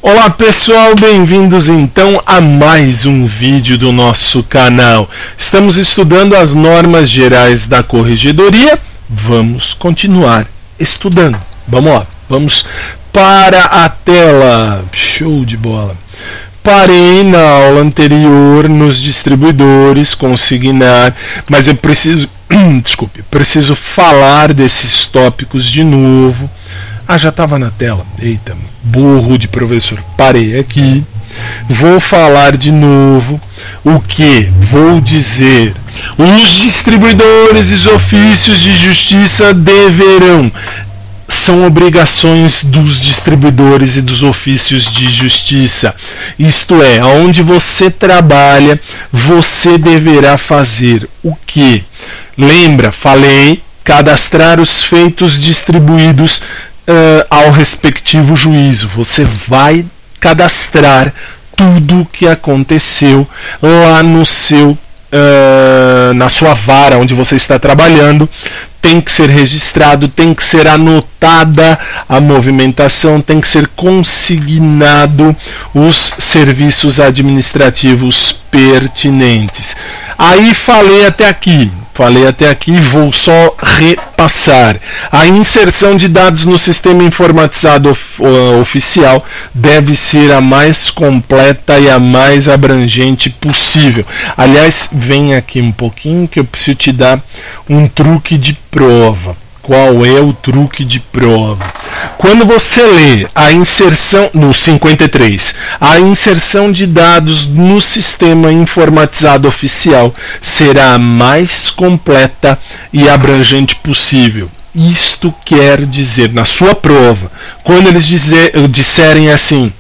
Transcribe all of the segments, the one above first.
Olá pessoal, bem-vindos então a mais um vídeo do nosso canal. Estamos estudando as normas gerais da corregedoria. Vamos continuar estudando. Vamos lá, vamos para a tela. Show de bola. Parei na aula anterior nos distribuidores, consignar, mas eu preciso, preciso falar desses tópicos de novo. Ah, já estava na tela. Eita, burro de professor. Parei aqui. Vou falar de novo. O que? Vou dizer. Os distribuidores e os ofícios de justiça deverão. São obrigações dos distribuidores e dos ofícios de justiça. Isto é, onde você trabalha, você deverá fazer o que? Lembra, falei, cadastrar os feitos distribuídos ao respectivo juízo. Você vai cadastrar tudo o que aconteceu lá no seu na sua vara onde você está trabalhando. Tem que ser registrado, tem que ser anotada a movimentação, tem que ser consignado os serviços administrativos pertinentes. Aí falei até aqui, vou só repassar. A inserção de dados no sistema informatizado oficial deve ser a mais completa e a mais abrangente possível. Aliás, vem aqui um pouquinho que eu preciso te dar um truque de prova. Qual é o truque de prova? Quando você lê a inserção no 53, a inserção de dados no sistema informatizado oficial será a mais completa e abrangente possível. Isto quer dizer, na sua prova, quando eles disserem assim,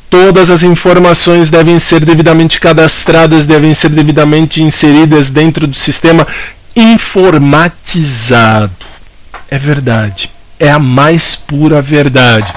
todas as informações devem ser devidamente cadastradas, devem ser devidamente inseridas dentro do sistema informatizado. É verdade. É a mais pura verdade.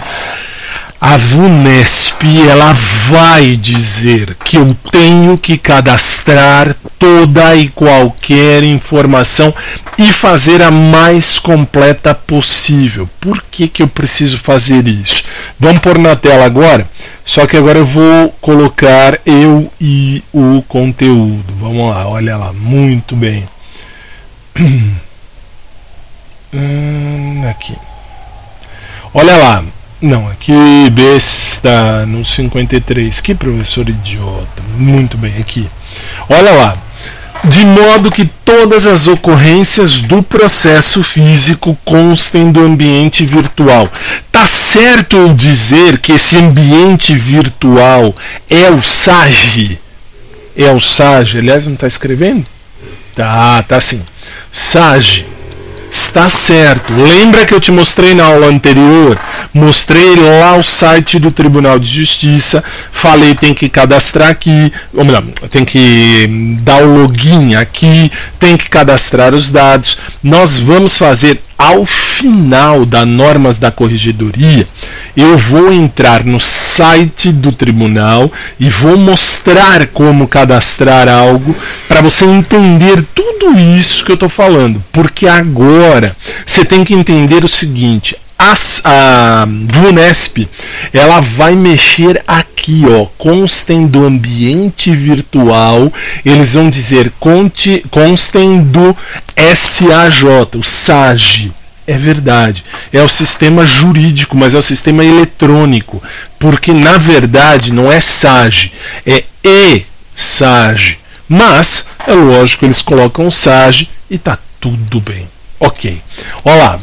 A VUNESP, ela vai dizer que eu tenho que cadastrar toda e qualquer informação e fazer a mais completa possível. Por que eu preciso fazer isso? Vamos pôr na tela agora, só que agora eu vou colocar eu e o conteúdo. Vamos lá, olha lá, muito bem. Aqui. Olha lá. Não, aqui besta no 53. Que professor idiota. Muito bem, aqui. Olha lá. De modo que todas as ocorrências do processo físico constem do ambiente virtual. Tá certo eu dizer que esse ambiente virtual é o SAGE? É o SAGE? Aliás, não está escrevendo? Tá sim. SAGE. Está certo. Lembra que eu te mostrei na aula anterior? Mostrei lá o site do Tribunal de Justiça. Falei, tem que cadastrar aqui. Ou melhor, tem que dar o login aqui. Tem que cadastrar os dados. Nós vamos fazer ao final das normas da corregedoria. Eu vou entrar no site do tribunal e vou mostrar como cadastrar algo para você entender tudo isso que eu estou falando. Porque agora você tem que entender o seguinte: a VUNESP, ela vai mexer aqui, ó, constem do ambiente virtual, eles vão dizer constem do SAJ, o SAGE. É verdade, é o sistema jurídico, mas é o sistema eletrônico, porque na verdade não é SAGE, é ESAGE, mas é lógico, eles colocam SAGE e tá tudo bem. Ok, olha lá.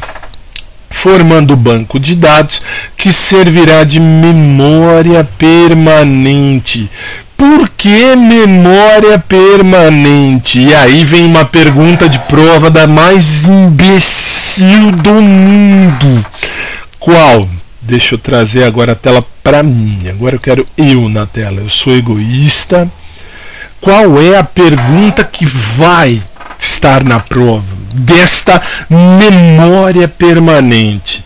Formando banco de dados que servirá de memória permanente. Por que memória permanente? E aí vem uma pergunta de prova da mais imbecil do mundo. Qual? Deixa eu trazer agora a tela para mim. Agora eu quero eu na tela. Eu sou egoísta. Qual é a pergunta que vai estar na prova desta memória permanente?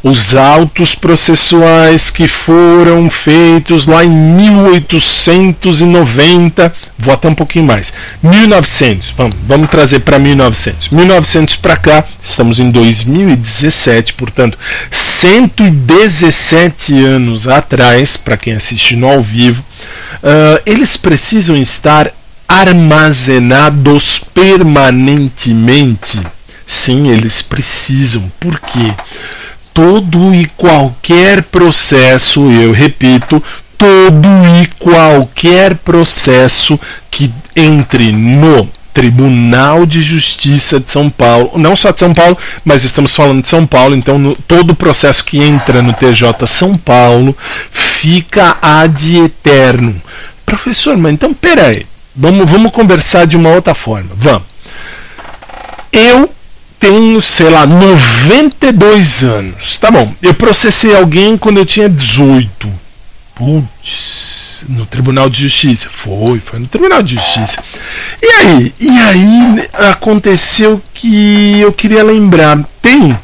os autos processuais que foram feitos lá em 1890, vou até um pouquinho mais, 1900, vamos trazer para 1900 para cá, estamos em 2017, portanto 117 anos atrás, para quem assiste no ao vivo, eles precisam estar armazenados permanentemente. Sim, eles precisam. Por quê? Todo e qualquer processo, eu repito, todo e qualquer processo que entre no Tribunal de Justiça de São Paulo, não só de São Paulo, mas estamos falando de São Paulo, então todo processo que entra no TJ São Paulo fica ad eterno. Professor, mas então peraí, vamos conversar de uma outra forma. Vamos. Eu tenho, sei lá, 92 anos. Tá bom, eu processei alguém quando eu tinha 18. Putz, no Tribunal de Justiça. Foi no Tribunal de Justiça. E aí aconteceu que eu queria lembrar. Tem.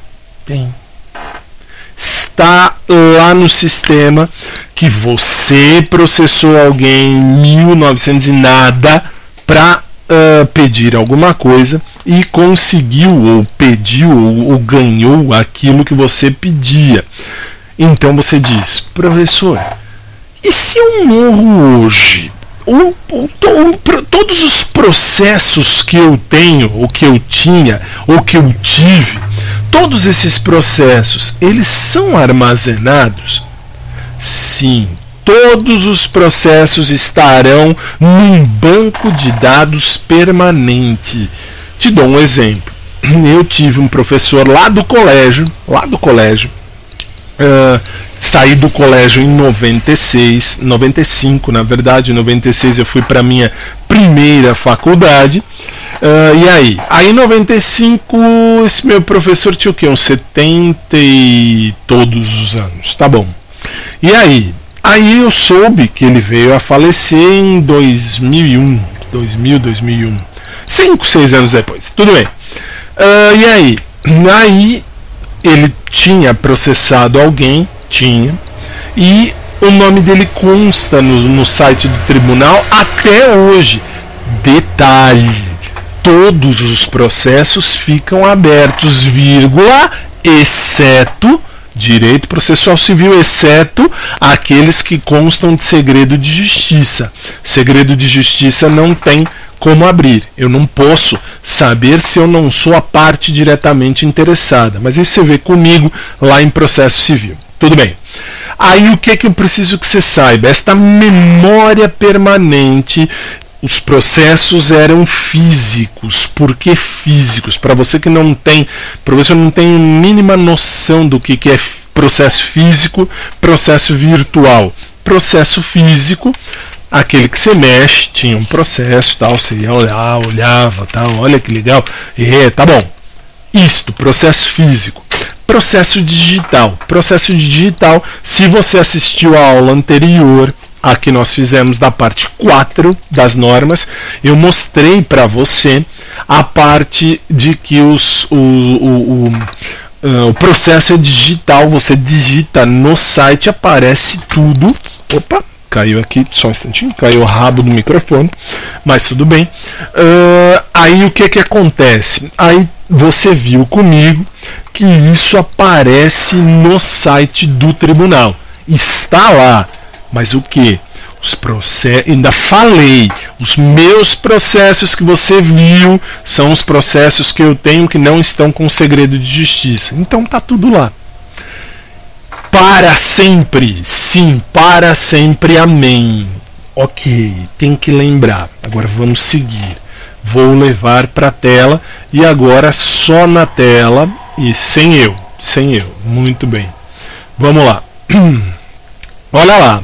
Está lá no sistema que você processou alguém em 1900 e nada para pedir alguma coisa e conseguiu, ou pediu, ou ganhou aquilo que você pedia. Então você diz, professor, e se eu morro hoje? Todos os processos que eu tenho, ou que eu tinha, ou que eu tive, todos esses processos, eles são armazenados? Sim. Todos os processos estarão num banco de dados permanente. Te dou um exemplo. Eu tive um professor lá do colégio, saí do colégio em 95, na verdade, em 96 eu fui para minha primeira faculdade. E aí em 95 esse meu professor tinha o quê? Uns 70 e todos os anos, tá bom. E aí eu soube que ele veio a falecer em 2001, 5, 6 anos depois, tudo bem. E aí ele tinha processado alguém, e o nome dele consta no site do tribunal até hoje. Detalhe, todos os processos ficam abertos, vírgula, exceto direito processual civil, exceto aqueles que constam de segredo de justiça. Segredo de justiça não tem como abrir. Eu não posso saber se eu não sou a parte diretamente interessada. Mas isso você vê comigo lá em processo civil. Tudo bem. Aí o que eu preciso que você saiba? Esta memória permanente. Os processos eram físicos. Por que físicos? Para você que não tem, professor, não tem mínima noção do que é processo físico, processo virtual. Processo físico, aquele que você mexe, tinha um processo, tal, você ia olhar, olhava, tal, olha que legal. Tá bom. Isto, processo físico. Processo digital. Processo digital, se você assistiu a aula anterior, a que nós fizemos da parte 4 das normas, eu mostrei para você a parte de que o processo é digital, você digita no site, aparece tudo. Opa, caiu aqui, só um instantinho, caiu o rabo do microfone, mas tudo bem. Aí o que acontece? Aí você viu comigo que isso aparece no site do tribunal, está lá. Mas o que? Os processos, ainda falei, os meus processos que você viu são os processos que eu tenho que não estão com segredo de justiça. Então tá tudo lá. Para sempre, sim, para sempre, amém. Ok, tem que lembrar. Agora vamos seguir. Vou levar para a tela e agora só na tela e sem eu. Muito bem. Vamos lá. Olha lá.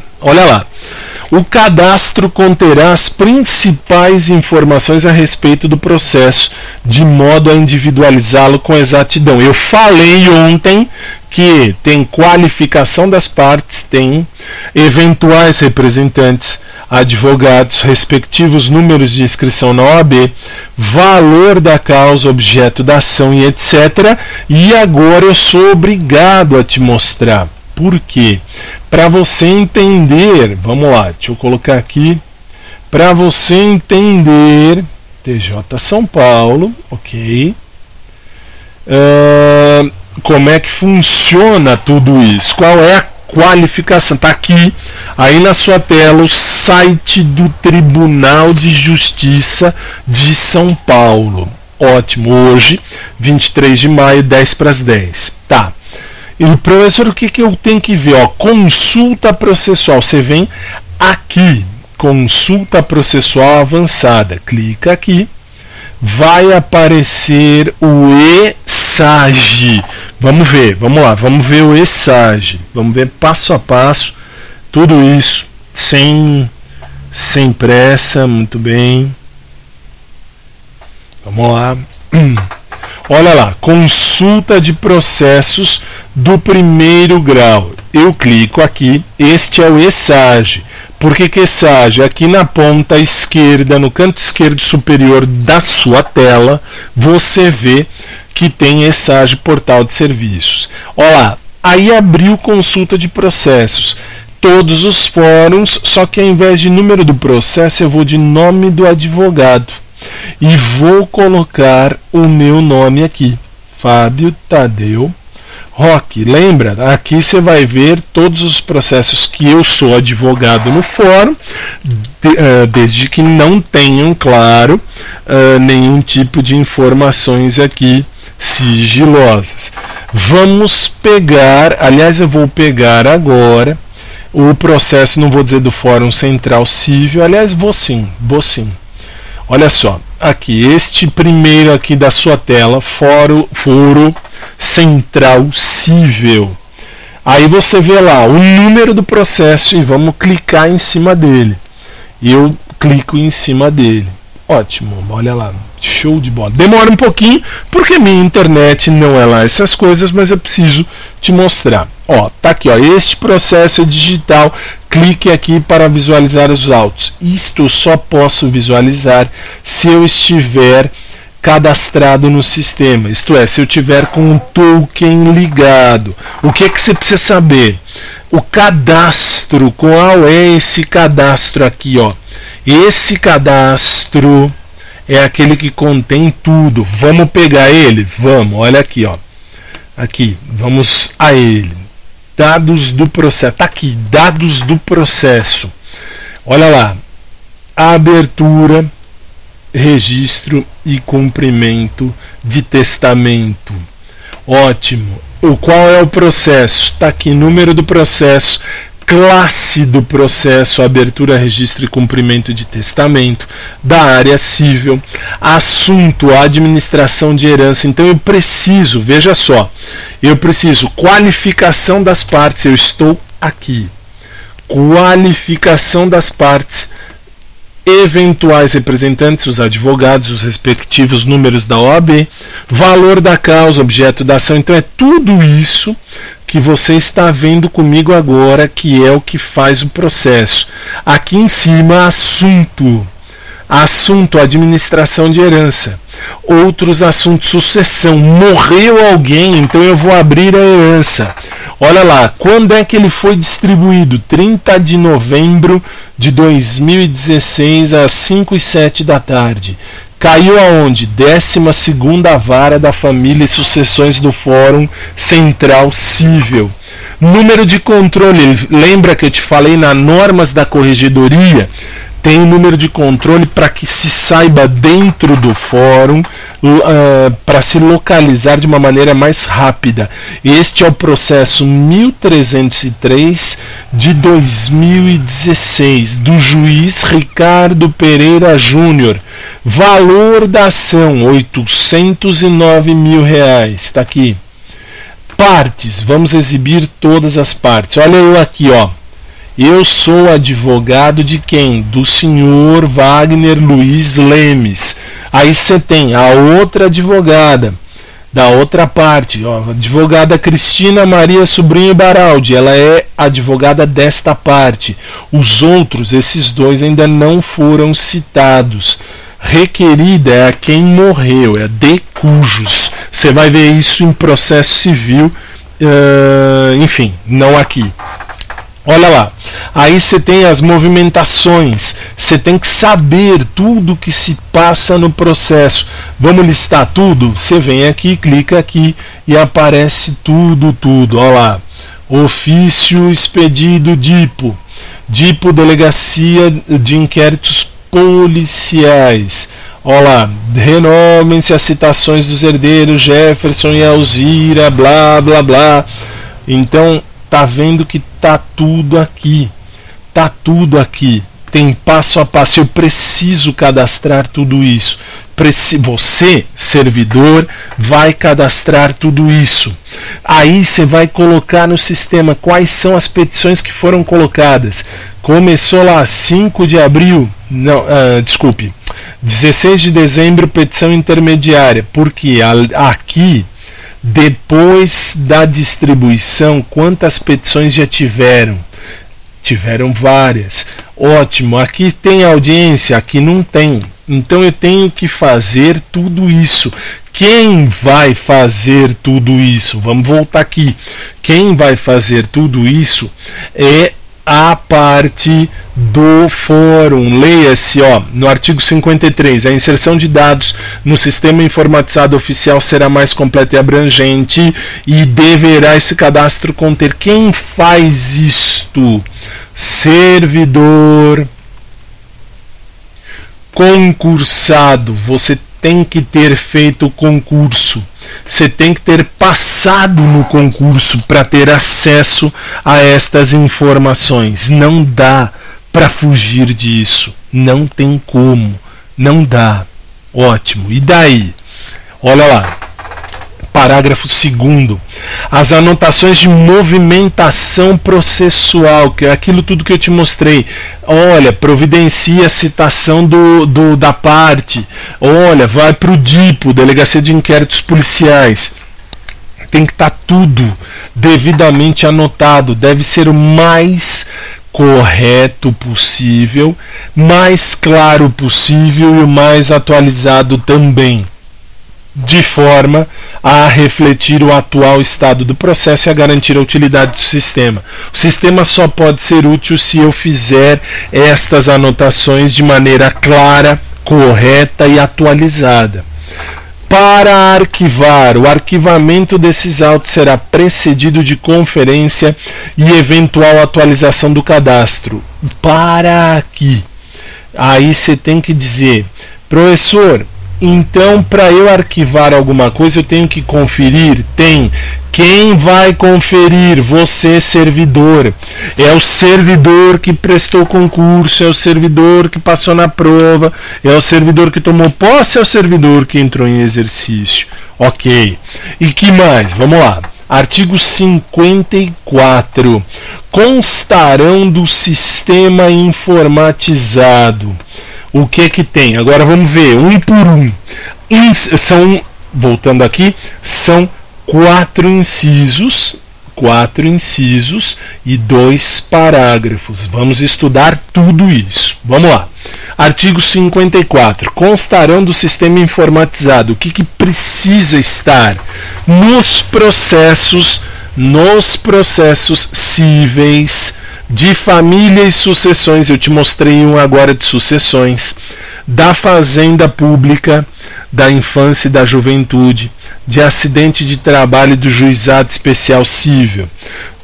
O cadastro conterá as principais informações a respeito do processo, de modo a individualizá-lo com exatidão. Eu falei ontem que tem qualificação das partes, tem eventuais representantes, advogados, respectivos números de inscrição na OAB, valor da causa, objeto da ação e etc. E agora eu sou obrigado a te mostrar. Por quê? Para você entender, vamos lá, deixa eu colocar aqui, para você entender, TJ São Paulo, ok, como é que funciona tudo isso, qual é a qualificação, está aqui, aí na sua tela, o site do Tribunal de Justiça de São Paulo, ótimo, hoje, 23 de maio, 10 para as 10, tá. E, professor, o que eu tenho que ver? Ó, consulta processual. Você vem aqui, consulta processual avançada. Clica aqui. Vai aparecer o ESAGE. Vamos ver, vamos lá. Vamos ver o ESAGE. Vamos ver passo a passo. Tudo isso sem pressa. Muito bem. Vamos lá. Olha lá, consulta de processos do primeiro grau. Eu clico aqui, este é o ESAGE. Por que ESAGE? Aqui na ponta esquerda, no canto esquerdo superior da sua tela, você vê que tem ESAGE Portal de Serviços. Olha lá, aí abriu consulta de processos. Todos os fóruns, só que ao invés de número do processo, eu vou de nome do advogado. E vou colocar o meu nome aqui, Fábio Tadeu Roque. Lembra? Aqui você vai ver todos os processos que eu sou advogado no fórum, desde que não tenham, claro, nenhum tipo de informações aqui sigilosas. Vamos pegar, aliás, eu vou pegar agora o processo, não vou dizer do Fórum Central Cível, aliás, vou sim. Olha só, aqui, este primeiro aqui da sua tela, Fórum Central Cível. Aí você vê lá o número do processo e vamos clicar em cima dele. Eu clico em cima dele. Ótimo, olha lá, show de bola. Demora um pouquinho, porque minha internet não é lá essas coisas, mas eu preciso te mostrar. Ó, tá aqui, ó, este processo é digital. Clique aqui para visualizar os autos. Isto eu só posso visualizar se eu estiver cadastrado no sistema, isto é, se eu tiver com o token ligado. O que você precisa saber? O cadastro, qual é esse cadastro aqui, ó? Esse cadastro é aquele que contém tudo. Vamos pegar ele? Vamos, olha aqui, ó. Aqui, vamos a ele. Dados do processo. Tá aqui, dados do processo. Olha lá. Abertura, registro e cumprimento de testamento. Ótimo. Qual é o processo? Tá aqui, número do processo, classe do processo, abertura, registro e cumprimento de testamento, da área civil, assunto, administração de herança. Então eu preciso, veja só, eu preciso qualificação das partes, eu estou aqui, qualificação das partes, eventuais representantes, os advogados, os respectivos números da OAB, valor da causa, objeto da ação. Então é tudo isso que você está vendo comigo agora, que é o que faz o processo. Aqui em cima, assunto, administração de herança. Outros assuntos, sucessão, morreu alguém, então eu vou abrir a herança. Olha lá, quando é que ele foi distribuído? 30 de novembro de 2016, às 5h07 da tarde. Caiu aonde? 12ª Vara da Família e Sucessões do Fórum Central Cível. Número de controle, lembra que eu te falei nas normas da corregedoria? Tem um número de controle para que se saiba dentro do fórum, para se localizar de uma maneira mais rápida. Este é o processo 1303 de 2016, do juiz Ricardo Pereira Júnior. Valor da ação, R$809 mil. Está aqui. Partes, vamos exibir todas as partes. Olha eu aqui, ó. Eu sou advogado de quem? Do senhor Wagner Luiz Lemes. Aí você tem a outra advogada, da outra parte, ó, advogada Cristina Maria Sobrinho Baraldi, ela é advogada desta parte. Os outros, esses dois, ainda não foram citados. Requerida é a quem morreu, é a de cujos. Você vai ver isso em processo civil, enfim, não aqui. Olha lá, aí você tem as movimentações, você tem que saber tudo que se passa no processo. Vamos listar tudo? Você vem aqui, clica aqui e aparece tudo. Olha lá, ofício expedido DIPO, Delegacia de Inquéritos Policiais. Olha lá, renomem-se as citações dos herdeiros Jefferson e Alzira, blá blá blá. Então, tá vendo que tá tudo aqui. Tem passo a passo. Eu preciso cadastrar tudo isso. Você, servidor, vai cadastrar tudo isso. Aí você vai colocar no sistema quais são as petições que foram colocadas. Começou lá 5 de abril, não, desculpe, 16 de dezembro, petição intermediária. Porque aqui, depois da distribuição, quantas petições já tiveram? Tiveram várias. Ótimo, aqui tem audiência, aqui não tem. Então eu tenho que fazer tudo isso. Quem vai fazer tudo isso? Vamos voltar aqui. Quem vai fazer tudo isso é a parte do fórum. Leia-se, ó, no artigo 53, a inserção de dados no sistema informatizado oficial será mais completa e abrangente e deverá esse cadastro conter. Quem faz isto? Servidor concursado. Você tem que ter feito o concurso. Você tem que ter passado no concurso para ter acesso a estas informações. Não dá para fugir disso. Não tem como. Não dá. Ótimo. E daí? Olha lá. Parágrafo 2º. As anotações de movimentação processual, que é aquilo tudo que eu te mostrei. Olha, providencia a citação da parte. Olha, vai para o DIPO, Delegacia de Inquéritos Policiais. Tem que estar tudo devidamente anotado. Deve ser o mais correto possível, mais claro possível e o mais atualizado também, de forma a refletir o atual estado do processo e a garantir a utilidade do sistema. O sistema só pode ser útil se eu fizer estas anotações de maneira clara, correta e atualizada. Para arquivar, o arquivamento desses autos será precedido de conferência e eventual atualização do cadastro. Para aqui. Aí você tem que dizer, professor, então, para eu arquivar alguma coisa, eu tenho que conferir? Tem. Quem vai conferir? Você, servidor. É o servidor que prestou concurso, é o servidor que passou na prova, é o servidor que tomou posse, é o servidor que entrou em exercício. Ok. E que mais? Vamos lá. Artigo 54. Constarão do sistema informatizado. O que tem? Agora vamos ver, um por um. Voltando aqui, são 4 incisos e 2 parágrafos. Vamos estudar tudo isso. Vamos lá. Artigo 54. Constarão do sistema informatizado. O que precisa estar nos processos cíveis, de família e sucessões, eu te mostrei um agora de sucessões, da fazenda pública, da infância e da juventude, de acidente de trabalho e do juizado especial civil.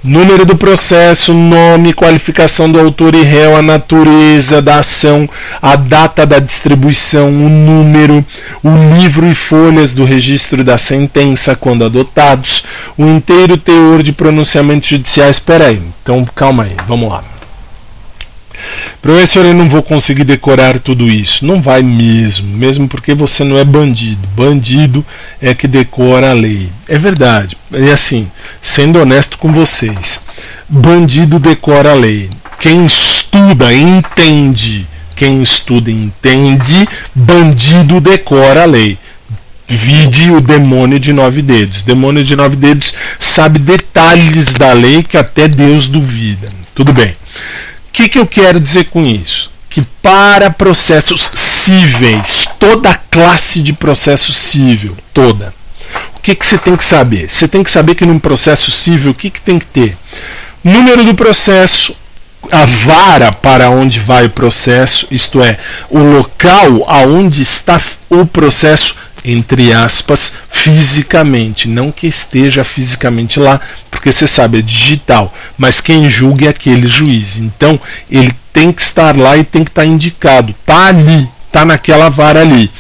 Número do processo, nome, qualificação do autor e réu, a natureza da ação, a data da distribuição, o número, o livro e folhas do registro da sentença quando adotados, o inteiro teor de pronunciamentos judiciais. Espera aí, então calma aí, vamos lá. Professor, eu não vou conseguir decorar tudo isso. Não vai mesmo porque você não é bandido. Bandido é que decora a lei. É verdade. E assim, sendo honesto com vocês, bandido decora a lei. Quem estuda, entende. Quem estuda, entende. Bandido decora a lei. Vide o demônio de 9 dedos. O demônio de 9 dedos sabe detalhes da lei que até Deus duvida. Tudo bem. O que eu quero dizer com isso? Que para processos cíveis, toda classe de processo cível, toda, o que você tem que saber? Você tem que saber que num processo cível, o que tem que ter? Número do processo, a vara para onde vai o processo, isto é, o local aonde está o processo, entre aspas, fisicamente, não que esteja fisicamente lá, porque você sabe, é digital, mas quem julga é aquele juiz, então ele tem que estar lá e tem que estar indicado, tá ali, tá naquela vara ali,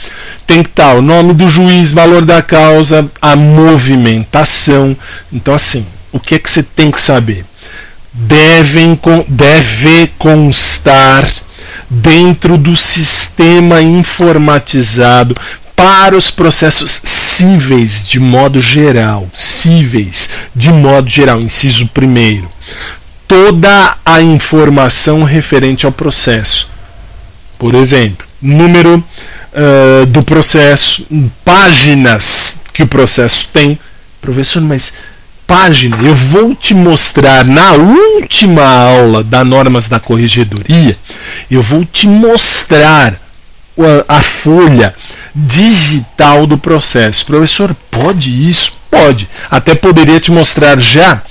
tem que estar o nome do juiz, valor da causa, a movimentação. Então assim, o que você tem que saber? Deve constar dentro do sistema informatizado para os processos cíveis de modo geral, inciso 1º, toda a informação referente ao processo. Por exemplo, número do processo, páginas que o processo tem. Professor, mas página, eu vou te mostrar na última aula da Normas da Corregedoria, eu vou te mostrar a folha digital do processo. Professor, pode isso? Pode. Até poderia te mostrar já.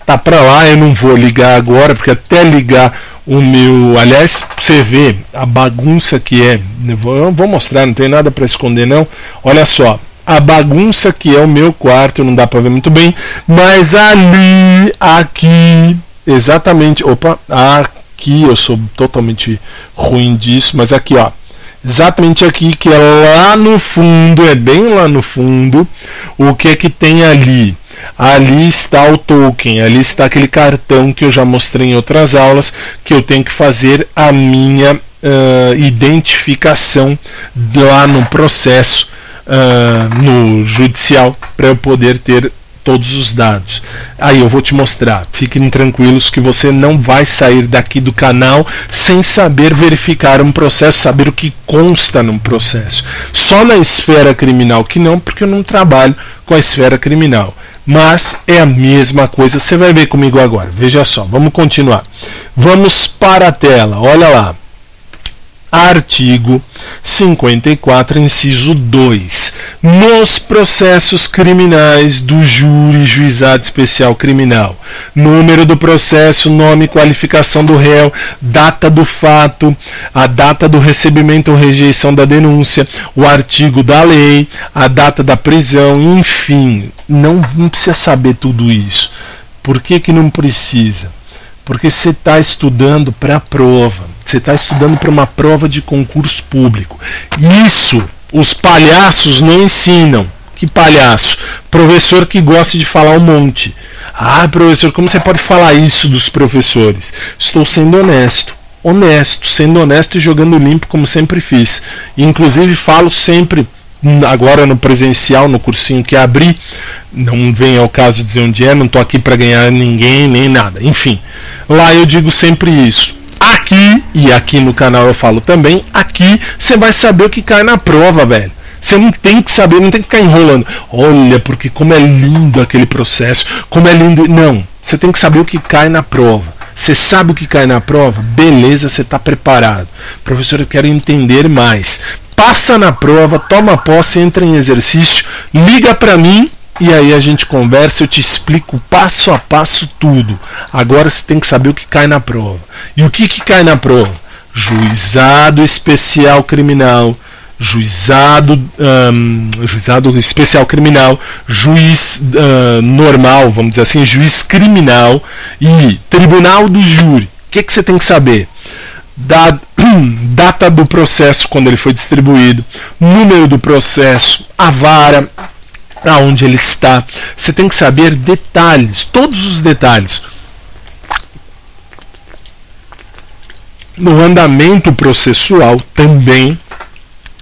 Tá para lá, eu não vou ligar agora, porque até ligar o meu... Aliás, você vê a bagunça que é. Eu vou mostrar, não tem nada para esconder não. Olha só, a bagunça que é o meu quarto, não dá para ver muito bem, mas ali, aqui, exatamente, aqui, eu sou totalmente ruim disso, mas aqui, ó, exatamente aqui, que é lá no fundo, é bem lá no fundo, o que é que tem ali? Ali está o token, ali está aquele cartão que eu já mostrei em outras aulas, que eu tenho que fazer a minha identificação lá no processo, no judicial, para eu poder ter todos os dados. Aí eu vou te mostrar. Fiquem tranquilos que você não vai sair daqui do canal sem saber verificar um processo, saber o que consta num processo. Só na esfera criminal que não, porque eu não trabalho com a esfera criminal. Mas é a mesma coisa. Você vai ver comigo agora. Veja só, vamos continuar. Vamos para a tela. Olha lá. Artigo 54, inciso 2. Nos processos criminais do júri, juizado especial criminal, número do processo, nome e qualificação do réu, data do fato, a data do recebimento ou rejeição da denúncia, o artigo da lei, a data da prisão, enfim, não precisa saber tudo isso. Por que não precisa? Porque você está estudando para a prova. Você está estudando para uma prova de concurso público. Isso os palhaços não ensinam. Que palhaço? Professor que gosta de falar um monte. Ah, professor, como você pode falar isso dos professores? Estou sendo honesto. Sendo honesto e jogando limpo como sempre fiz. Inclusive falo sempre, agora no presencial, no cursinho que abri, não vem ao caso dizer onde é, não estou aqui para ganhar ninguém, nem nada. Enfim, lá eu digo sempre isso. Aqui, e aqui no canal eu falo também, aqui você vai saber o que cai na prova, velho. Você não tem que saber, não tem que ficar enrolando. Olha, porque como é lindo aquele processo, como é lindo... Não, você tem que saber o que cai na prova. Você sabe o que cai na prova? Beleza, você está preparado. Professor, eu quero entender mais. Passa na prova, toma posse, entra em exercício, liga para mim, e aí a gente conversa, eu te explico passo a passo tudo. Agora você tem que saber o que cai na prova. E o que cai na prova? Juizado especial criminal, juizado especial criminal, juiz normal, vamos dizer assim, juiz criminal e tribunal do júri. O que você tem que saber? Data do processo quando ele foi distribuído, número do processo, a vara, aonde ele está. Você tem que saber detalhes, todos os detalhes. No andamento processual também,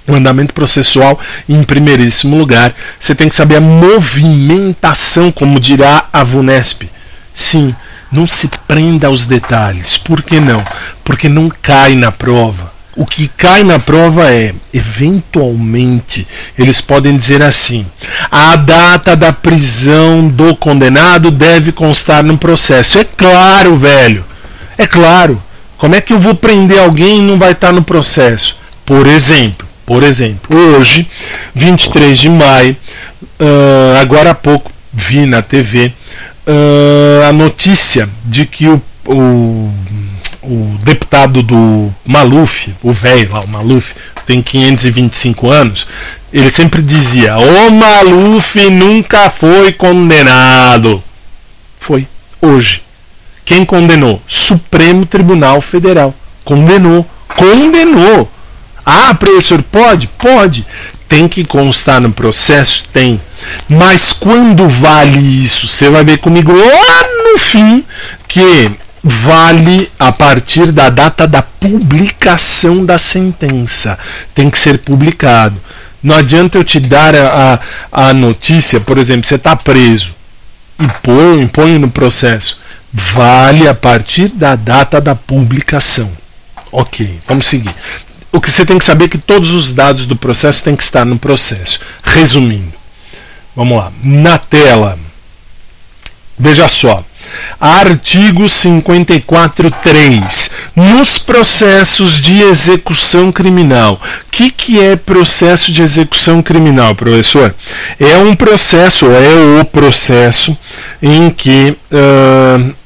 o andamento processual em primeiríssimo lugar, você tem que saber a movimentação, como dirá a VUNESP. Sim, Não se prenda aos detalhes. Por que não? Porque não cai na prova. O que cai na prova é, eventualmente, eles podem dizer assim: a data da prisão do condenado deve constar no processo. É claro, velho. É claro. Como é que eu vou prender alguém e não vai estar no processo? Por exemplo, hoje, 23 de maio, agora há pouco vi na TV a notícia de que o deputado do Maluf, o velho lá, o Maluf, tem 525 anos, ele sempre dizia: o Maluf nunca foi condenado. Foi, hoje. Quem condenou? Supremo Tribunal Federal. Condenou. Ah, professor, pode? Pode. Tem que constar no processo? Tem. Mas quando vale isso? Você vai ver comigo lá no fim que vale a partir da data da publicação da sentença. Tem que ser publicado. Não adianta eu te dar a notícia, por exemplo, você está preso e põe no processo. Vale a partir da data da publicação. Ok, vamos seguir. O que você tem que saber é que todos os dados do processo têm que estar no processo. Resumindo, vamos lá. Na tela, veja só. Artigo 54.3. Nos processos de execução criminal. O que é processo de execução criminal, professor? É um processo, é o processo em que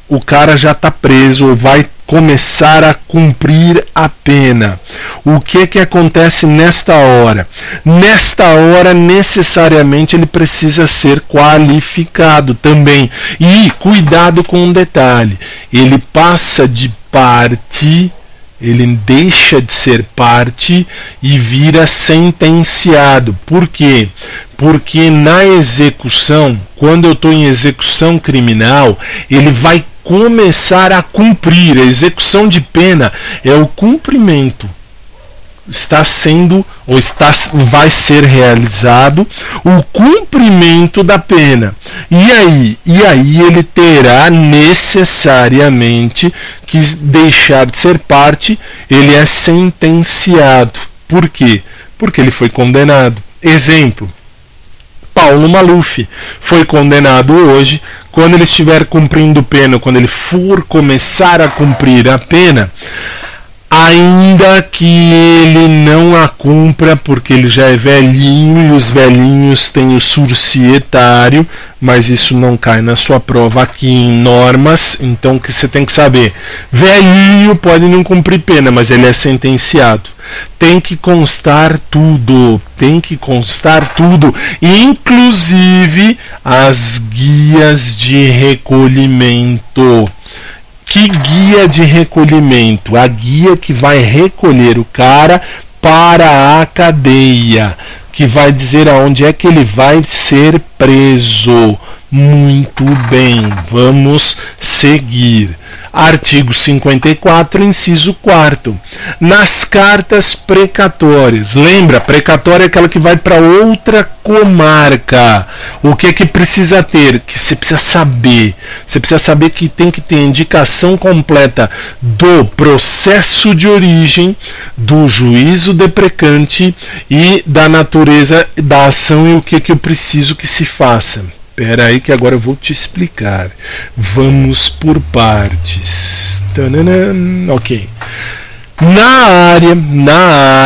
o cara já está preso ou vai começar a cumprir a pena. O que acontece nesta hora? Nesta hora, necessariamente, ele precisa ser qualificado também. E cuidado com um detalhe: ele passa de parte, ele deixa de ser parte e vira sentenciado. Por quê? Porque na execução, quando eu estou em execução criminal, ele vai começar a cumprir. A execução de pena é o cumprimento. Está sendo ou vai ser realizado o cumprimento da pena. E aí ele terá necessariamente que deixar de ser parte. Ele é sentenciado. Por quê? Porque ele foi condenado. Exemplo: Paulo Maluf foi condenado hoje. Quando ele estiver cumprindo pena, quando ele for começar a cumprir a pena, ainda que ele não a cumpra, porque ele já é velhinho e os velhinhos têm o sursi etário, mas isso não cai na sua prova aqui em normas. Então o que você tem que saber: velhinho pode não cumprir pena, mas ele é sentenciado. Tem que constar tudo, inclusive as guias de recolhimento. Que guia de recolhimento? A guia que vai recolher o cara para a cadeia, que vai dizer aonde é que ele vai ser preso. Muito bem, vamos seguir. Artigo 54, inciso 4. Nas cartas precatórias. Lembra, precatória é aquela que vai para outra comarca. O que é que precisa ter? Que você precisa saber. Você precisa saber que tem que ter indicação completa do processo de origem, do juízo deprecante e da natureza da ação e o que eu preciso que se faça. Espera aí que agora eu vou te explicar. Vamos por partes. Ok. Na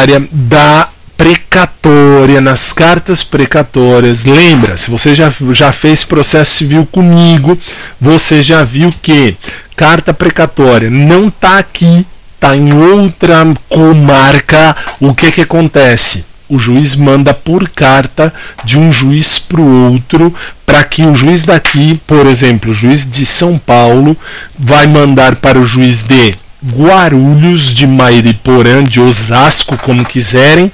área da precatória, nas cartas precatórias, lembra, se você já fez processo civil comigo, você já viu que carta precatória não está aqui, está em outra comarca. O que acontece? O juiz manda por carta de um juiz para o outro, para que o juiz daqui, por exemplo, o juiz de São Paulo, vai mandar para o juiz de Guarulhos, de Mairiporã, de Osasco, como quiserem.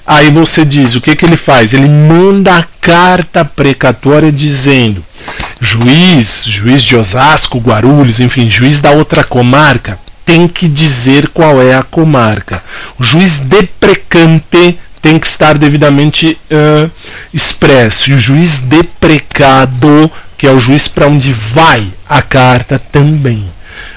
Aí você diz, o que ele faz? Ele manda a carta precatória dizendo: juiz de Osasco, Guarulhos, enfim, juiz da outra comarca, tem que dizer qual é a comarca. O juiz deprecante tem que estar devidamente expresso. E o juiz deprecado, que é o juiz para onde vai a carta também.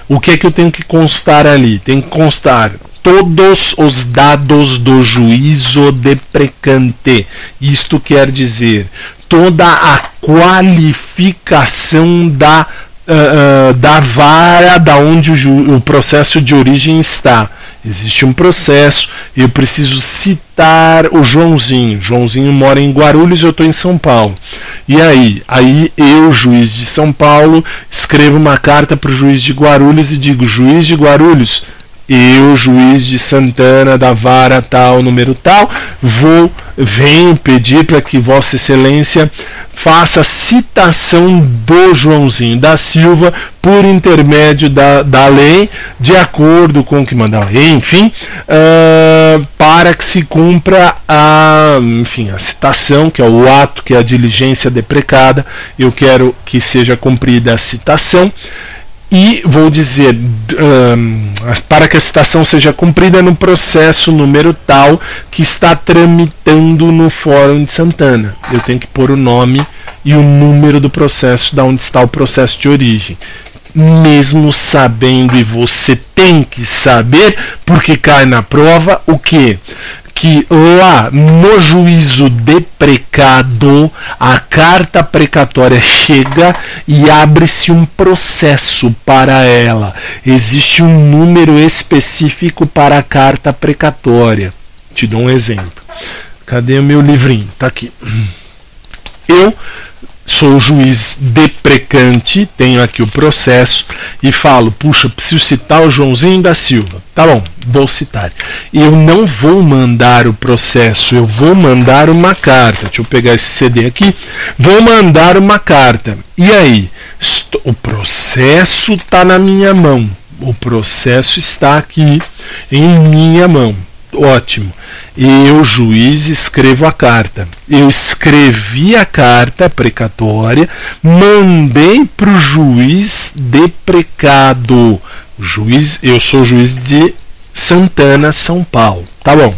O que é que eu tenho que constar ali? Tem que constar todos os dados do juízo deprecante. Isto quer dizer, toda a qualificação da vara da onde o processo de origem está. Existe um processo, eu preciso citar o Joãozinho. Joãozinho mora em Guarulhos e eu estou em São Paulo. E aí eu, juiz de São Paulo, escrevo uma carta para o juiz de Guarulhos e digo: juiz de Guarulhos, eu, juiz de Santana, da vara tal, número tal, venho pedir para que Vossa Excelência faça citação do Joãozinho da Silva por intermédio da lei, de acordo com o que manda a lei, enfim, para que se cumpra a citação, que é o ato, que é a diligência deprecada. Eu quero que seja cumprida a citação. E vou dizer, para que a citação seja cumprida no processo número tal que está tramitando no Fórum de Santana. Eu tenho que pôr o nome e o número do processo, da onde está o processo de origem. Mesmo sabendo, e você tem que saber, porque cai na prova, o quê? Que lá no juízo deprecado a carta precatória chega e abre-se um processo para ela. Existe um número específico para a carta precatória. Te dou um exemplo. Cadê o meu livrinho? Está aqui. Eu sou o juiz deprecante, tenho aqui o processo e falo: puxa, preciso citar o Joãozinho da Silva. Tá bom, vou citar. Eu não vou mandar o processo, eu vou mandar uma carta. Deixa eu pegar esse CD aqui. Vou mandar uma carta. E aí? O processo está na minha mão. O processo está aqui em minha mão. Ótimo. Eu, juiz, escrevo a carta. Eu escrevi a carta precatória, mandei para o juiz deprecado. Eu sou juiz de Santana, São Paulo. Tá bom.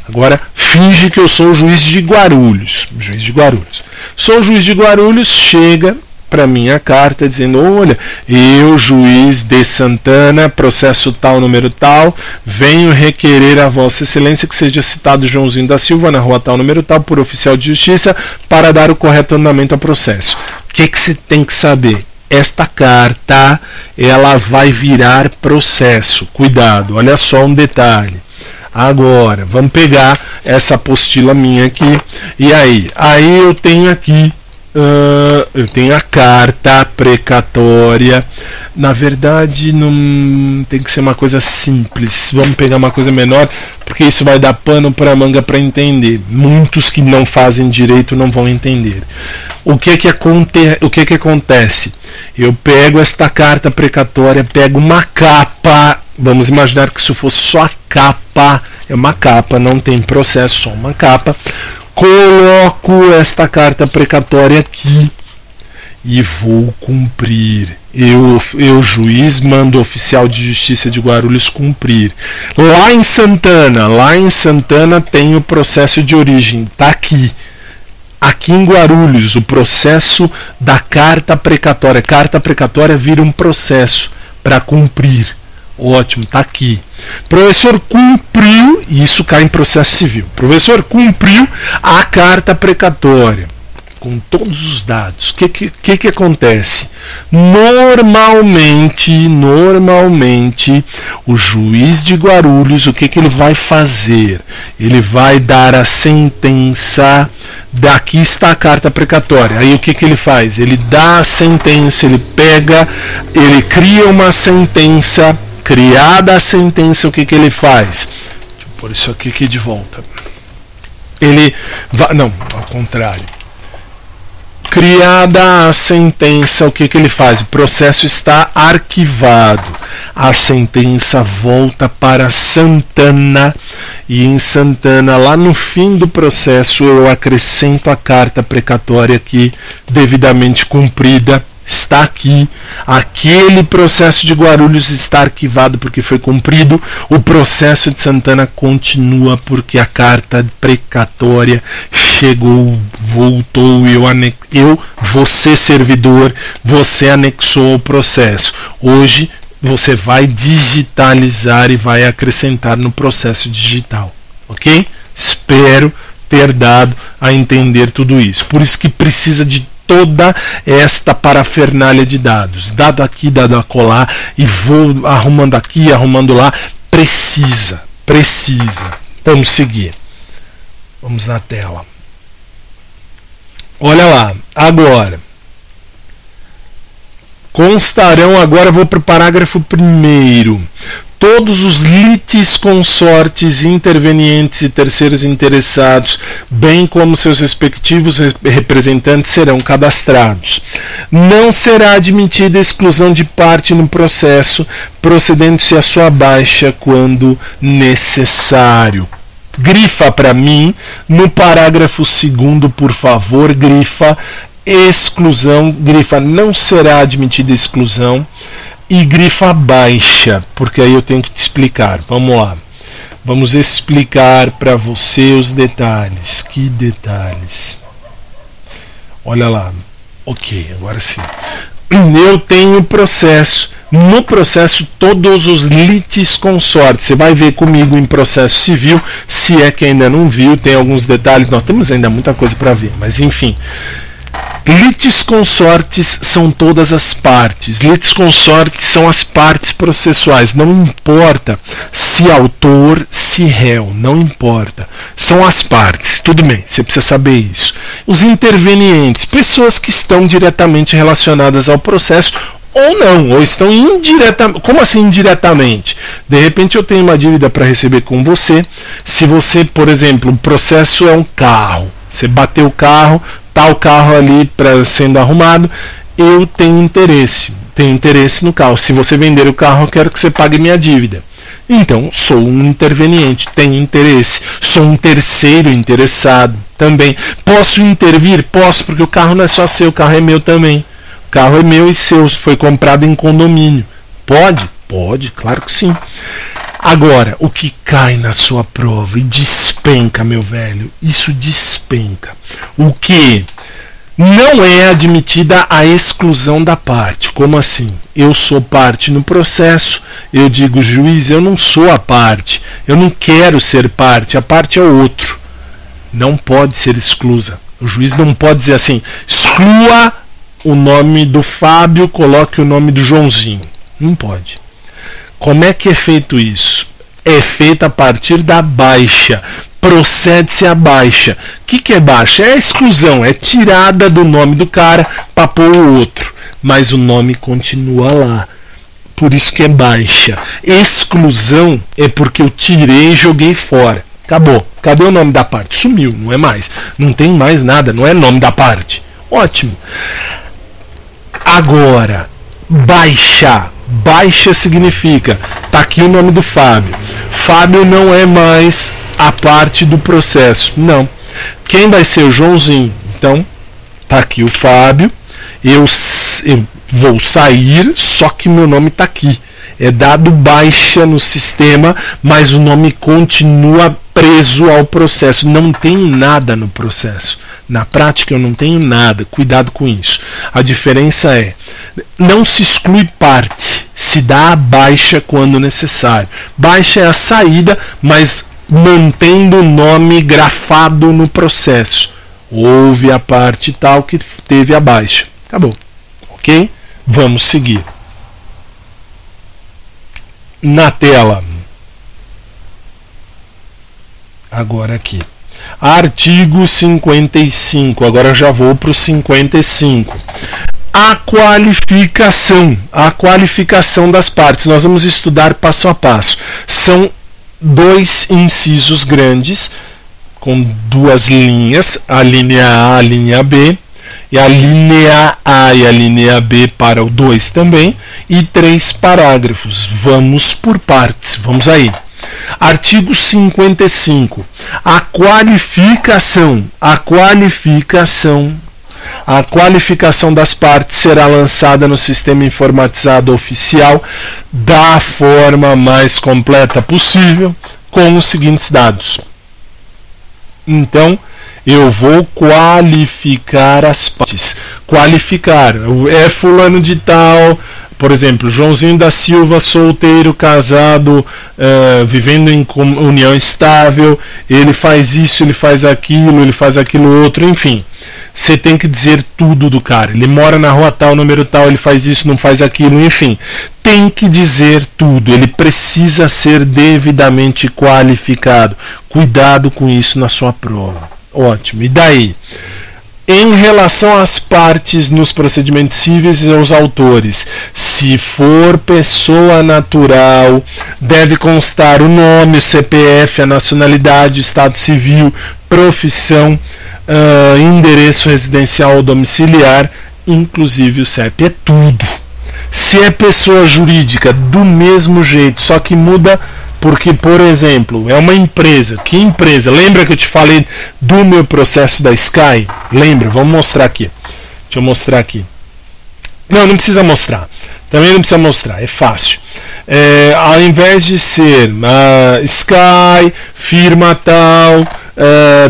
Agora finge que eu sou o juiz de Guarulhos. Juiz de Guarulhos. Sou o juiz de Guarulhos, chega para mim a carta dizendo: olha, eu, juiz de Santana, processo tal, número tal, venho requerer a Vossa Excelência que seja citado Joãozinho da Silva na rua tal, número tal, por oficial de justiça, para dar o correto andamento ao processo. O que você tem que saber? Esta carta, ela vai virar processo. Cuidado, olha só um detalhe. Agora, vamos pegar essa apostila minha aqui. E aí eu tenho aqui eu tenho a carta precatória. Na verdade, não tem que ser uma coisa simples. Vamos pegar uma coisa menor, porque isso vai dar pano para manga para entender. Muitos que não fazem direito não vão entender. O que que acontece? Eu pego esta carta precatória, pego uma capa. Vamos imaginar que isso fosse só a capa. É uma capa, não tem processo, só uma capa. Coloco esta carta precatória aqui e vou cumprir. Eu, juiz, mando o oficial de justiça de Guarulhos cumprir. Lá em Santana tem o processo de origem, tá aqui. Aqui em Guarulhos, o processo da carta precatória. Carta precatória vira um processo para cumprir. Ótimo, está aqui. Professor cumpriu, e isso cai em processo civil. Professor cumpriu a carta precatória com todos os dados. O que acontece? Normalmente, o juiz de Guarulhos, o que ele vai fazer? Ele vai dar a sentença. Daqui está a carta precatória. Aí o que ele faz? Ele dá a sentença, ele cria uma sentença. Criada a sentença, o que ele faz? Deixa eu pôr isso aqui de volta. Ele vai. Não, ao contrário. Criada a sentença, o que ele faz? O processo está arquivado. A sentença volta para Santana. E em Santana, lá no fim do processo, eu acrescento a carta precatória aqui, devidamente cumprida. Está aqui, aquele processo de Guarulhos está arquivado porque foi cumprido, o processo de Santana continua porque a carta precatória chegou, voltou, você servidor, você anexou o processo. Hoje você vai digitalizar e vai acrescentar no processo digital, ok? Espero ter dado a entender tudo isso. Por isso que precisa de toda esta parafernália de dados, dado aqui, dado acolá, e vou arrumando aqui, arrumando lá. Precisa. Vamos seguir. Vamos na tela. Olha lá, agora. Constarão, agora vou para o parágrafo 1º. Todos os litisconsortes, intervenientes e terceiros interessados, bem como seus respectivos representantes, serão cadastrados. Não será admitida exclusão de parte no processo, procedendo-se a sua baixa quando necessário. Grifa para mim, no parágrafo 2º, por favor, grifa exclusão, grifa não será admitida exclusão, e grifa baixa, porque aí eu tenho que te explicar. Vamos lá. Vamos explicar para você os detalhes. Que detalhes? Olha lá. Ok, agora sim. Eu tenho processo. No processo, todos os litisconsortes. Você vai ver comigo em processo civil. Se é que ainda não viu, tem alguns detalhes. Nós temos ainda muita coisa para ver, mas enfim. Litisconsortes são todas as partes. Litisconsortes são as partes processuais. Não importa se autor, se réu, não importa. São as partes. Tudo bem, você precisa saber isso. Os intervenientes, pessoas que estão diretamente relacionadas ao processo ou não, ou estão indiretamente. Como assim indiretamente? De repente eu tenho uma dívida para receber com você. Se você, por exemplo, o processo é um carro. Você bateu o carro, tá o carro ali sendo arrumado, eu tenho interesse no carro. Se você vender o carro, eu quero que você pague minha dívida. Então, sou um interveniente, tenho interesse, sou um terceiro interessado também. Posso intervir? Posso, porque o carro não é só seu, o carro é meu também. O carro é meu e seu, foi comprado em condomínio. Pode? Pode, claro que sim. Agora, o que cai na sua prova e despenca, meu velho, isso despenca. O que não é admitida a exclusão da parte. Como assim? Eu sou parte no processo, eu digo, juiz, eu não sou a parte, eu não quero ser parte, a parte é o outro. Não pode ser exclusa. O juiz não pode dizer assim, exclua o nome do Fábio, coloque o nome do Joãozinho. Não pode. Como é que é feito isso? É feito a partir da baixa. Procede-se a baixa. O que é baixa? É a exclusão, é tirada do nome do cara para pôr o outro. Mas o nome continua lá. Por isso que é baixa. Exclusão é porque eu tirei e joguei fora. Acabou. Cadê o nome da parte? Sumiu, não é mais. Não tem mais nada, não é nome da parte. Ótimo. Agora, baixa. Baixa significa, tá aqui o nome do Fábio. Fábio não é mais a parte do processo. Não. Quem vai ser o Joãozinho? Então, tá aqui o Fábio. Eu vou sair, só que meu nome tá aqui. É dado baixa no sistema, mas o nome continua preso ao processo. Não tem nada no processo. Na prática eu não tenho nada. Cuidado com isso. A diferença é, não se exclui parte, se dá a baixa quando necessário. Baixa é a saída, mas mantendo o nome grafado no processo. Houve a parte tal que teve a baixa. Acabou. Ok? Vamos seguir. Na tela. Agora aqui. Artigo 55. Agora já vou para o 55. A qualificação das partes. Nós vamos estudar passo a passo. São dois incisos grandes, com duas linhas, a linha A, a linha B, e a linha A e a linha B para o 2 também, e 3 parágrafos. Vamos por partes, vamos aí. Artigo 55. A qualificação das partes será lançada no sistema informatizado oficial da forma mais completa possível, com os seguintes dados. Então, eu vou qualificar as partes. Qualificar. É fulano de tal, por exemplo, Joãozinho da Silva, solteiro, casado, vivendo em união estável, ele faz isso, ele faz aquilo outro, enfim. Você tem que dizer tudo do cara. Ele mora na rua tal, número tal, ele faz isso, não faz aquilo, enfim. Tem que dizer tudo. Ele precisa ser devidamente qualificado. Cuidado com isso na sua prova. Ótimo. E daí? Em relação às partes nos procedimentos cíveis e aos autores, se for pessoa natural, deve constar o nome, o CPF, a nacionalidade, o estado civil, profissão, endereço residencial ou domiciliar, inclusive o CEP. É tudo. Se é pessoa jurídica, do mesmo jeito, só que muda porque, por exemplo, é uma empresa. Que empresa? Lembra que eu te falei do meu processo da Sky? Lembra? Vamos mostrar aqui. Deixa eu mostrar aqui. Não precisa mostrar. Também não precisa mostrar, é fácil. Ao invés de ser Sky, firma tal,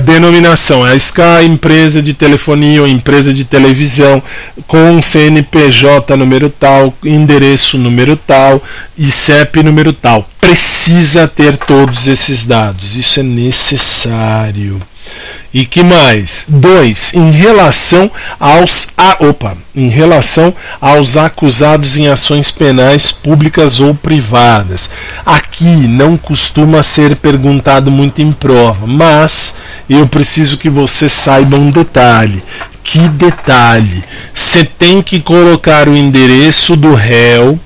denominação, a Sky, empresa de telefonia ou empresa de televisão, com CNPJ número tal, endereço número tal e CEP número tal. Precisa ter todos esses dados, isso é necessário. E que mais? 2. Em relação aos acusados em ações penais públicas ou privadas. Aqui não costuma ser perguntado muito em prova, mas eu preciso que você saiba um detalhe. Que detalhe? Você tem que colocar o endereço do réu,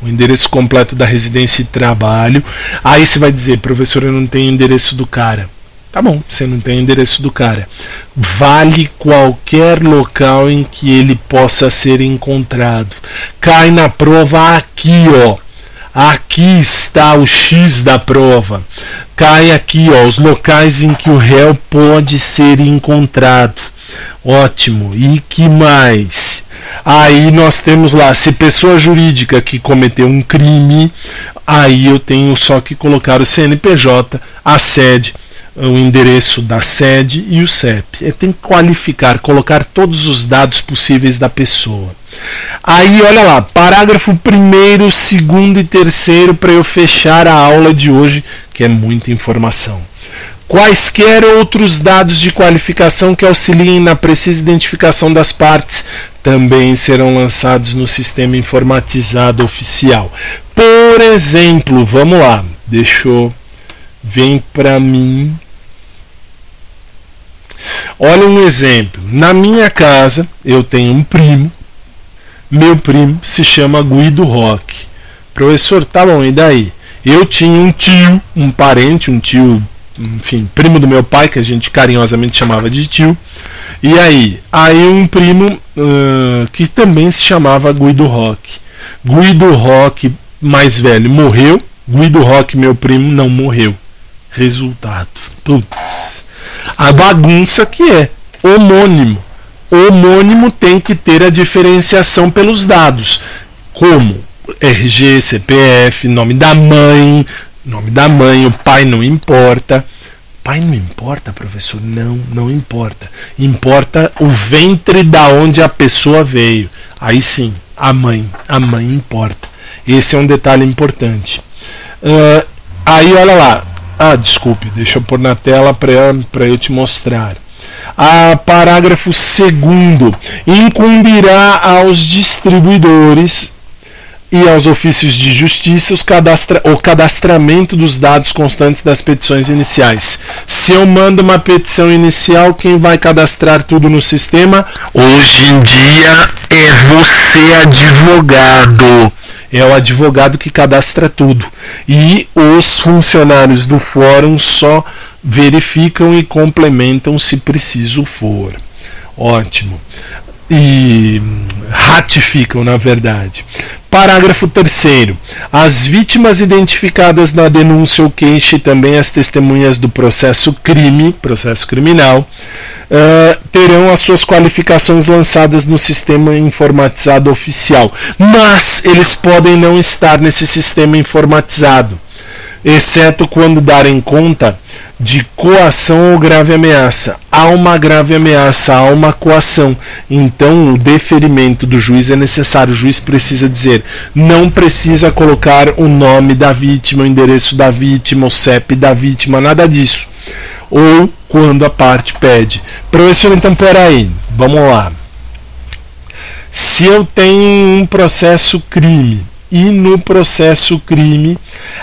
o endereço completo da residência e trabalho. Aí você vai dizer, professor, eu não tenho endereço do cara. Tá bom, você não tem o endereço do cara. Vale qualquer local em que ele possa ser encontrado. Cai na prova aqui, ó. Aqui está o X da prova. Cai aqui, ó, os locais em que o réu pode ser encontrado. Ótimo. E que mais? Aí nós temos lá, se pessoa jurídica que cometeu um crime, aí eu tenho só que colocar o CNPJ, a sede, o endereço da sede e o CEP. Tem que qualificar, colocar todos os dados possíveis da pessoa. Aí, olha lá, parágrafo 1º, 2º e 3º para eu fechar a aula de hoje, que é muita informação. Quaisquer outros dados de qualificação que auxiliem na precisa identificação das partes também serão lançados no sistema informatizado oficial. Por exemplo, vamos lá, vem para mim. Olha um exemplo. Na minha casa eu tenho um primo. Meu primo se chama Guido Roque. Professor, tá bom, e daí? Eu tinha um tio, um parente, enfim, primo do meu pai, que a gente carinhosamente chamava de tio. E aí um primo que também se chamava Guido Roque. Guido Roque mais velho morreu. Guido Roque, meu primo, não morreu. Resultado. Putz. A bagunça que é homônimo. Homônimo tem que ter a diferenciação pelos dados, como RG, CPF, nome da mãe, o pai não importa. Pai não importa, professor? Não importa. Importa o ventre da onde a pessoa veio. Aí sim, a mãe importa. Esse é um detalhe importante. Aí olha lá. Desculpe, deixa eu pôr na tela para eu te mostrar. Parágrafo 2º. Incumbirá aos distribuidores e aos ofícios de justiça o cadastramento dos dados constantes das petições iniciais. Se eu mando uma petição inicial, quem vai cadastrar tudo no sistema? Hoje em dia é você, advogado. É o advogado que cadastra tudo. E os funcionários do fórum só verificam e complementam se preciso for. Ótimo. E ratificam, na verdade. Parágrafo 3º. As vítimas identificadas na denúncia ou queixa e também as testemunhas do processo criminal, terão as suas qualificações lançadas no sistema informatizado oficial. Mas eles podem não estar nesse sistema informatizado. exceto quando darem conta de coação ou grave ameaça. Há uma grave ameaça, há uma coação. Então o deferimento do juiz é necessário. O juiz precisa dizer, não precisa colocar o nome da vítima, o endereço da vítima, o CEP da vítima, nada disso. Ou quando a parte pede. Professor, então peraí, vamos lá. Se eu tenho um processo crime, e no processo crime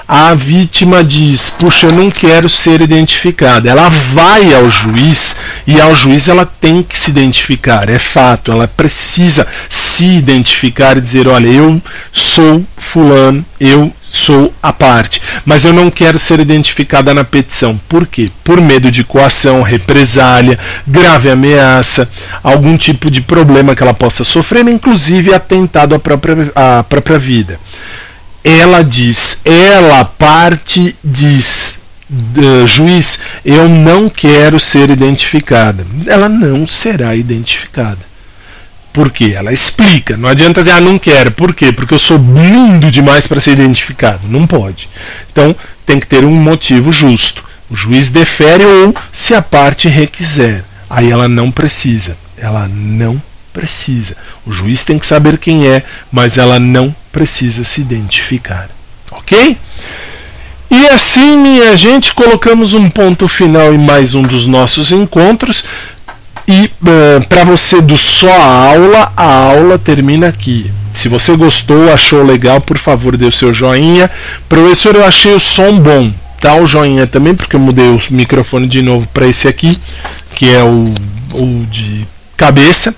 a vítima diz, puxa, eu não quero ser identificada. Ela vai ao juiz e ao juiz ela tem que se identificar, é fato, ela precisa se identificar e dizer, olha, eu sou fulano, eu sou a parte, mas eu não quero ser identificada na petição. Por quê? Por medo de coação, represália, grave ameaça, algum tipo de problema que ela possa sofrer, inclusive atentado à própria vida. Ela diz, ela, parte, diz, juiz, eu não quero ser identificada. Ela não será identificada. Por quê? Ela explica. Não adianta dizer, não quero. Por quê? Porque eu sou lindo demais para ser identificado. Não pode. Então, tem que ter um motivo justo. O juiz defere ou se a parte requiser. Aí ela não precisa. Ela não precisa. O juiz tem que saber quem é, mas ela não precisa se identificar. Ok? E assim, minha gente, colocamos um ponto final em mais um dos nossos encontros. E para você do só a aula termina aqui. Se você gostou, achou legal, por favor, dê o seu joinha. Professor, eu achei o som bom. Dá o joinha também, porque eu mudei o microfone de novo para esse aqui, que é o de cabeça.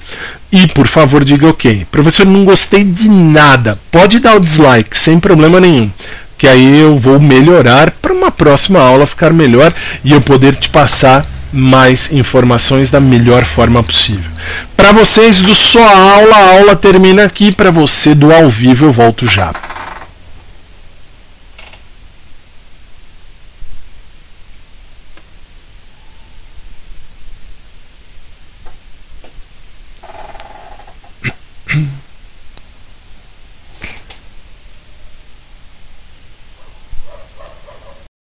E, por favor, diga ok. Professor, não gostei de nada. Pode dar o dislike, sem problema nenhum. Que aí eu vou melhorar para uma próxima aula ficar melhor e eu poder te passar mais informações da melhor forma possível. Para vocês do só a aula termina aqui. Para você do ao vivo eu volto já.